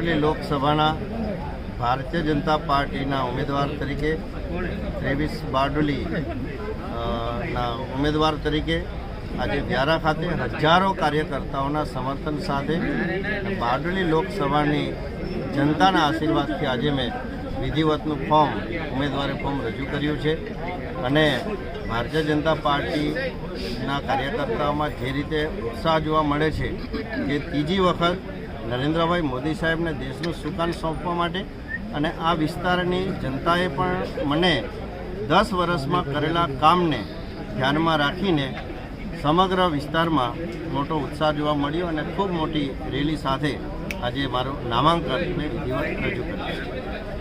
બારડોલી લોકસભાના ભારતીય જનતા પાર્ટીના ઉમેદવાર તરીકે ત્રેવીસ બારડોલી ના ઉમેદવાર તરીકે આજે વ્યારા ખાતે હજારો કાર્યકર્તાઓના સમર્થન સાથે બારડોલી લોકસભાની જનતાના આશીર્વાદથી આજે મેં વિધિવતનું ઉમેદવારી ફોર્મ રજૂ કર્યું છે અને ભારતીય જનતા પાર્ટીના કાર્યકર્તાઓમાં જે રીતે ઉત્સાહ જોવા મળે છે કે ત્રીજી વખત નરેન્દ્રભાઈ મોદી સાહેબને દેશનું સુકાન સોંપવા માટે અને આ વિસ્તારની જનતાએ પણ મને 10 વર્ષમાં કરેલા કામને ધ્યાનમાં રાખીને સમગ્ર વિસ્તારમાં મોટો ઉત્સાહ જોવા મળ્યો અને ખૂબ મોટી રેલી સાથે આજે મારું નામાંકન મેં વિધિવત રજૂ કર્યું છે।